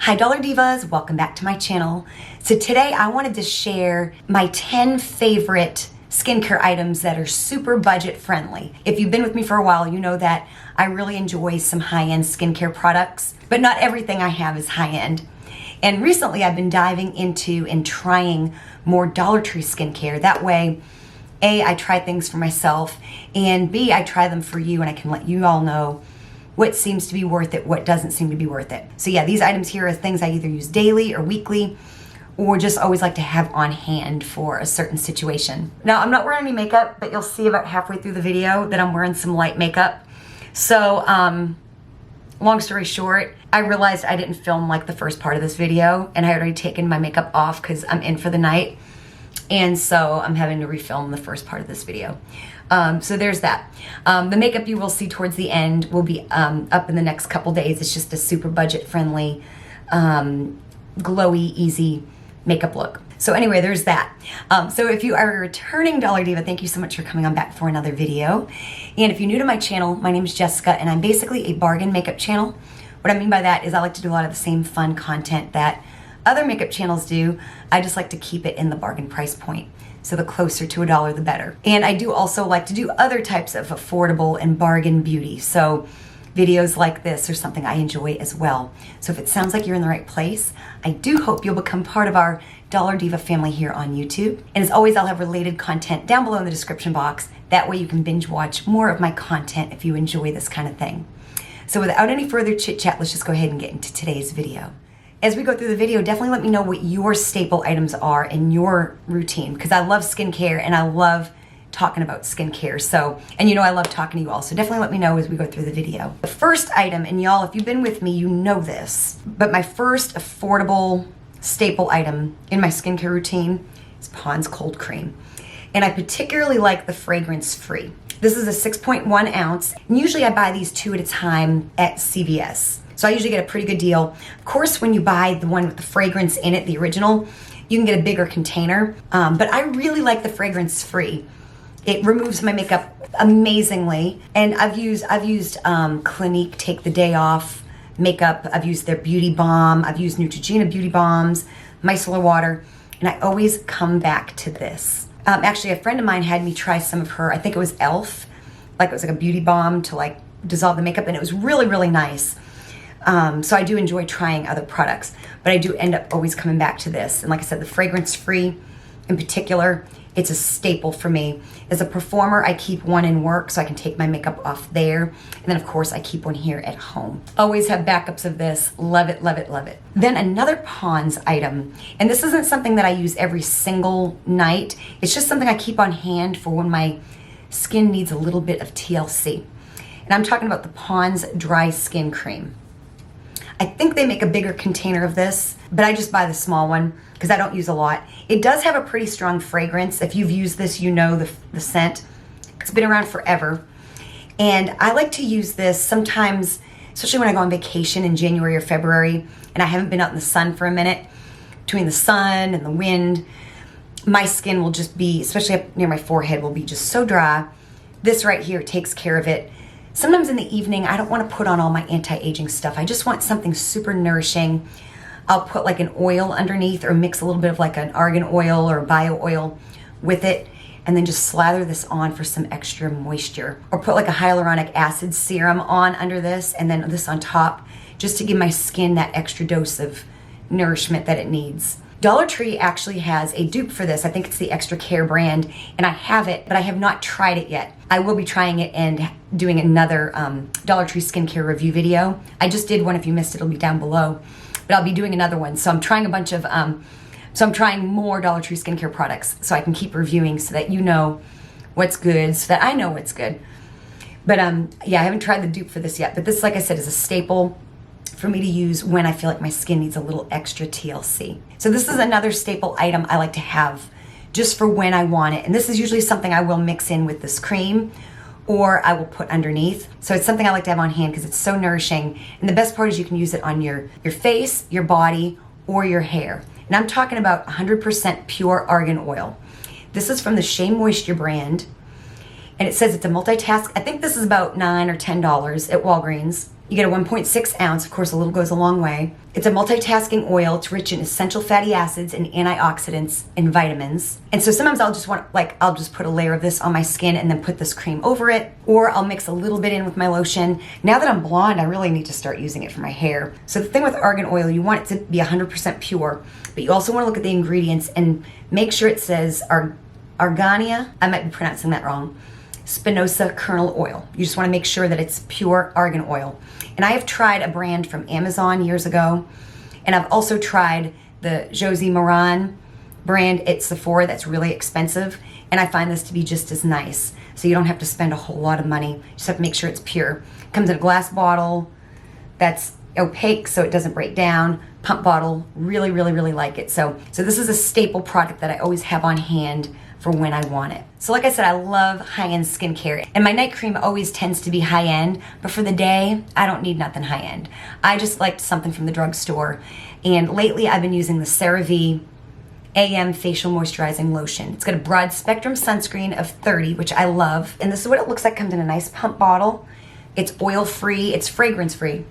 Hi Dollar Divas, welcome back to my channel. So today I wanted to share my 10 favorite skincare items that are super budget friendly. If you've been with me for a while, you know that I really enjoy some high-end skincare products, but not everything I have is high-end. And recently I've been diving into and trying more Dollar Tree skincare. That way, A, I try things for myself, and B, I try them for you and I can let you all know what seems to be worth it, what doesn't seem to be worth it. So yeah, these items here are things I either use daily or weekly, or just always like to have on hand for a certain situation. Now, I'm not wearing any makeup, but you'll see about halfway through the video that I'm wearing some light makeup. So, long story short, I realized I didn't film like the first part of this video, and I had already taken my makeup off because I'm in for the night. And so I'm having to refilm the first part of this video. So there's that. The makeup you will see towards the end will be up in the next couple days. It's just a super budget friendly, glowy, easy makeup look. So anyway, there's that. So if you are a returning Dollar Diva, thank you so much for coming on back for another video. And if you're new to my channel, my name is Jessica and I'm basically a bargain makeup channel. What I mean by that is I like to do a lot of the same fun content that other makeup channels do. I just like to keep it in the bargain price point. So the closer to $1, the better. And I do also like to do other types of affordable and bargain beauty. So videos like this are something I enjoy as well. So if it sounds like you're in the right place, I do hope you'll become part of our Dollar Diva family here on YouTube. And as always, I'll have related content down below in the description box. That way you can binge watch more of my content if you enjoy this kind of thing. So without any further chit chat, let's just go ahead and get into today's video. As we go through the video, definitely let me know what your staple items are in your routine, because I love skincare and I love talking about skincare. So, and you know I love talking to you all, so definitely let me know as we go through the video. The first item, and y'all, if you've been with me, you know this, but my first affordable staple item in my skincare routine is Pond's Cold Cream. And I particularly like the fragrance-free. This is a 6.1 ounce, and usually I buy these 2 at a time at CVS. So I usually get a pretty good deal. Of course, when you buy the one with the fragrance in it, the original, you can get a bigger container. But I really like the fragrance free. It removes my makeup amazingly. And I've used Clinique Take the Day Off makeup. I've used their Beauty Balm. I've used Neutrogena Beauty Bombs, micellar water. And I always come back to this. Actually, a friend of mine had me try some of her, I think it was e.l.f. Like it was like a beauty balm to like dissolve the makeup. And it was really, really nice. So I do enjoy trying other products, but I do end up always coming back to this. And like I said, the fragrance-free in particular, it's a staple for me. As a performer, I keep one in work so I can take my makeup off there. And then of course I keep one here at home. Always have backups of this. Love it, love it, love it. Then another Pond's item, and this isn't something that I use every single night. It's just something I keep on hand for when my skin needs a little bit of TLC. And I'm talking about the Pond's Dry Skin Cream. I think they make a bigger container of this, but I just buy the small one because I don't use a lot. It does have a pretty strong fragrance. If you've used this, you know the scent. It's been around forever. And I like to use this sometimes, especially when I go on vacation in January or February, and I haven't been out in the sun for a minute. Between the sun and the wind, my skin will just be, especially up near my forehead, will be just so dry. This right here takes care of it. Sometimes in the evening, I don't want to put on all my anti-aging stuff. I just want something super nourishing. I'll put like an oil underneath or mix a little bit of like an argan oil or bio oil with it and then just slather this on for some extra moisture. Or put like a hyaluronic acid serum on under this and then this on top just to give my skin that extra dose of nourishment that it needs. Dollar Tree actually has a dupe for this. I think it's the Extra Care brand, and I have it, but I have not tried it yet. I will be trying it and doing another Dollar Tree skincare review video. I just did one. If you missed it, it'll be down below. But I'll be doing another one. So I'm trying a bunch of, so I'm trying more Dollar Tree skincare products so I can keep reviewing so that you know what's good, so that I know what's good. But yeah, I haven't tried the dupe for this yet. But this, like I said, is a staple for me to use when I feel like my skin needs a little extra TLC. So this is another staple item I like to have just for when I want it. And this is usually something I will mix in with this cream or I will put underneath. So it's something I like to have on hand because it's so nourishing. And the best part is you can use it on your face, your body, or your hair. And I'm talking about 100% pure argan oil. This is from the Shea Moisture brand. And it says it's a multitask. I think this is about $9 or $10 at Walgreens. You get a 1.6 ounce, of course a little goes a long way. It's a multitasking oil. It's rich in essential fatty acids and antioxidants and vitamins. And so sometimes I'll just put a layer of this on my skin and then put this cream over it, or I'll mix a little bit in with my lotion. Now that I'm blonde, I really need to start using it for my hair. So the thing with argan oil, you want it to be 100% pure, but you also want to look at the ingredients and make sure it says Argania, I might be pronouncing that wrong, Spinosa kernel oil. You just want to make sure that it's pure argan oil. And I have tried a brand from Amazon years ago, and I've also tried the Josie Moran brand at Sephora that's really expensive, and I find this to be just as nice. So you don't have to spend a whole lot of money. You just have to make sure it's pure. It comes in a glass bottle that's opaque so it doesn't break down. Pump bottle, really, really, really like it. So this is a staple product that I always have on hand for when I want it. So like I said, I love high-end skincare, and my night cream always tends to be high-end, but for the day, I don't need nothing high-end. I just liked something from the drugstore, and lately I've been using the Caravee AM Facial Moisturizing Lotion. It's got a broad spectrum sunscreen of 30, which I love, and this is what it looks like. Comes in a nice pump bottle. It's oil-free, it's fragrance-free.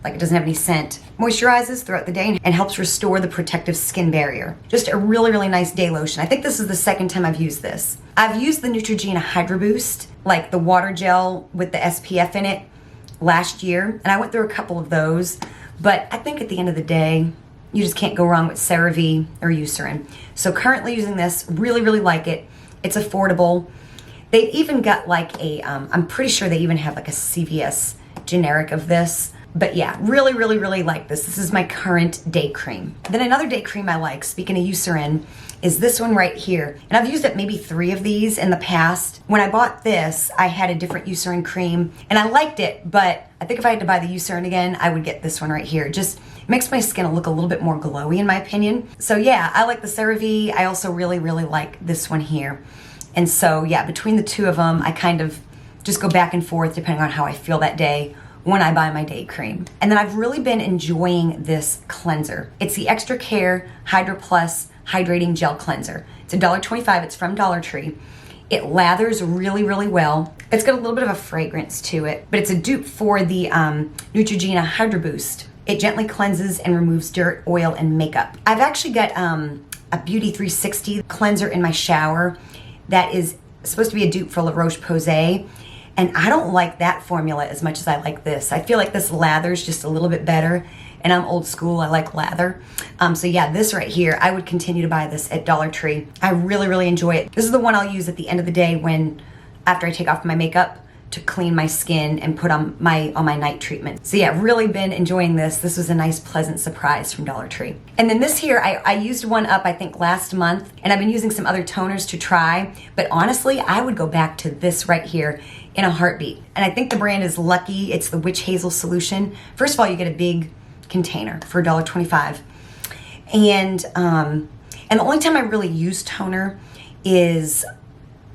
Like it doesn't have any scent. Moisturizes throughout the day and helps restore the protective skin barrier. Just a really, really nice day lotion. I think this is the second time I've used this. I've used the Neutrogena Hydro Boost, like the water gel with the SPF in it, last year, and I went through a couple of those, but I think at the end of the day, you just can't go wrong with Caravee or Eucerin. So currently using this, really, really like it. It's affordable. They've even got like a, I'm pretty sure they even have like a CVS generic of this. But yeah, really, really, really like this. This is my current day cream. Then another day cream I like, speaking of Eucerin, is this one right here. And I've used up maybe 3 of these in the past. When I bought this, I had a different Eucerin cream and I liked it, but I think if I had to buy the Eucerin again, I would get this one right here. It just makes my skin look a little bit more glowy in my opinion. So yeah, I like the Caravee. I also really, really like this one here. And so yeah, between the two of them, I kind of just go back and forth depending on how I feel that day when I buy my day cream. And then I've really been enjoying this cleanser. It's the Extra Care Hydro Plus Hydrating Gel Cleanser. It's $1.25, it's from Dollar Tree. It lathers really, really well. It's got a little bit of a fragrance to it, but it's a dupe for the Neutrogena Hydro Boost. It gently cleanses and removes dirt, oil, and makeup. I've actually got a Beauty 360 cleanser in my shower that is supposed to be a dupe for La Roche-Posay. And I don't like that formula as much as I like this. I feel like this lathers just a little bit better, and I'm old school, I like lather. So yeah, this right here, I would continue to buy this at Dollar Tree. I really, really enjoy it. This is the one I'll use at the end of the day after I take off my makeup to clean my skin and put on my night treatment. So yeah, really been enjoying this. This was a nice, pleasant surprise from Dollar Tree. And then this here, I used one up, I think last month, and I've been using some other toners to try, but honestly, I would go back to this right here in a heartbeat. And I think the brand is Lucky. It's the Witch Hazel solution. First of all, you get a big container for $1.25. And the only time I really use toner is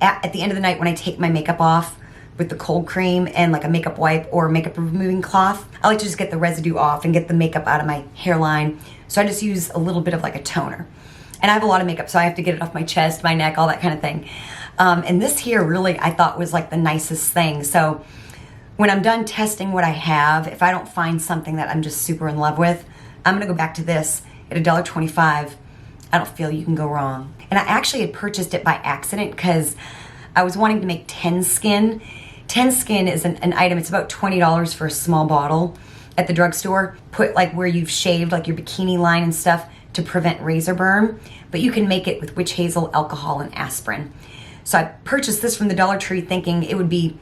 at the end of the night when I take my makeup off with the cold cream and like a makeup wipe or makeup removing cloth. I like to just get the residue off and get the makeup out of my hairline. So I just use a little bit of like a toner. And I have a lot of makeup, so I have to get it off my chest, my neck, all that kind of thing. And this here really I thought was like the nicest thing. So when I'm done testing what I have, if I don't find something that I'm just super in love with, I'm gonna go back to this at $1.25. I don't feel you can go wrong. And I actually had purchased it by accident because I was wanting to make 10 Skin. 10 Skin is an item, it's about $20 for a small bottle at the drugstore. Put like where you've shaved like your bikini line and stuff to prevent razor burn, but you can make it with witch hazel, alcohol, and aspirin. So I purchased this from the Dollar Tree thinking it would be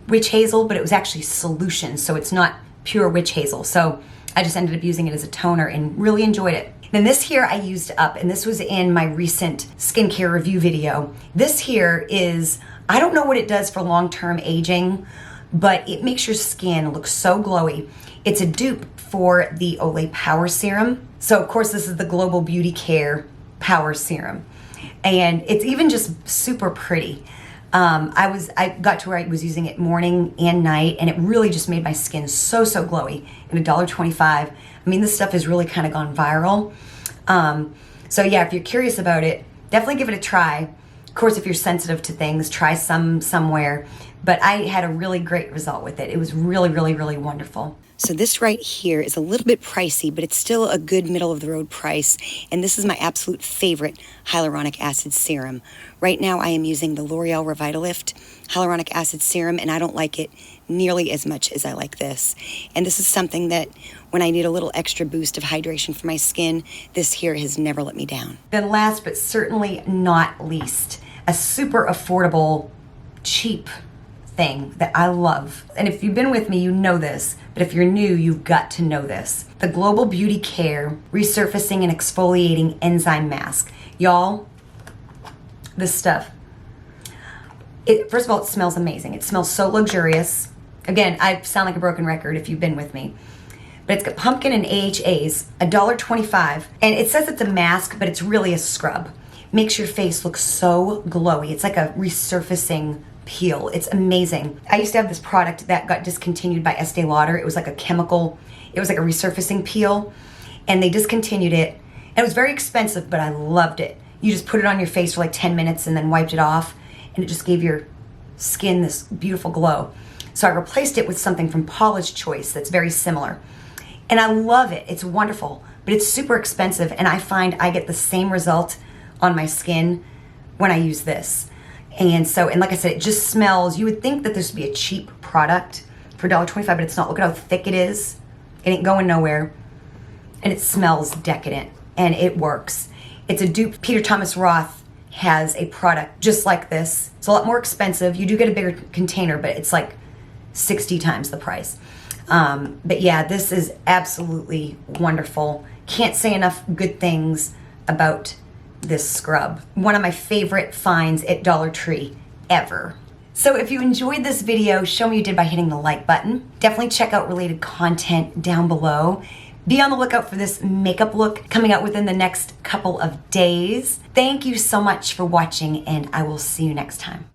witch hazel, but it was actually solution, so it's not pure witch hazel. So I just ended up using it as a toner and really enjoyed it. Then this here I used up, and this was in my recent skincare review video. This here is, I don't know what it does for long-term aging, but it makes your skin look so glowy. It's a dupe for the Olay Power Serum. So of course this is the Global Beauty Care Power Serum. And it's even just super pretty. I got to where I was using it morning and night, and it really just made my skin so glowy. And $1.25. I mean, this stuff has really kind of gone viral. So yeah, if you're curious about it, definitely give it a try. Of course, if you're sensitive to things, try somewhere. But I had a really great result with it. It was really wonderful. So this right here is a little bit pricey, but it's still a good middle of the road price. And this is my absolute favorite hyaluronic acid serum. Right now I am using the L'Oreal Revitalift hyaluronic acid serum, and I don't like it nearly as much as I like this. And this is something that when I need a little extra boost of hydration for my skin, this here has never let me down. Then last but certainly not least, a super affordable, cheap thing that I love. And if you've been with me, you know this, but if you're new, you've got to know this. The Global Beauty Care Resurfacing and Exfoliating Enzyme Mask. Y'all, this stuff, first of all, it smells amazing. It smells so luxurious. Again, I sound like a broken record if you've been with me. But it's got pumpkin and AHAs, $1.25. And it says it's a mask, but it's really a scrub. Makes your face look so glowy. It's like a resurfacing peel. It's amazing. I used to have this product that got discontinued by Estee Lauder. It was like a chemical, it was like a resurfacing peel, and they discontinued it. And it was very expensive, but I loved it. You just put it on your face for like 10 minutes and then wiped it off, and it just gave your skin this beautiful glow. So I replaced it with something from Paula's Choice that's very similar. And I love it. It's wonderful, but it's super expensive, and I find I get the same result on my skin when I use this. And so, and like I said, it just smells, you would think that this would be a cheap product for $1.25, but it's not. Look at how thick it is. It ain't going nowhere. And it smells decadent, and it works. It's a dupe. Peter Thomas Roth has a product just like this. It's a lot more expensive. You do get a bigger container, but it's like 60 times the price. But yeah, this is absolutely wonderful. Can't say enough good things about this scrub. One of my favorite finds at Dollar Tree ever. So if you enjoyed this video, show me you did by hitting the like button. Definitely check out related content down below. Be on the lookout for this makeup look coming out within the next couple of days. Thank you so much for watching, and I will see you next time.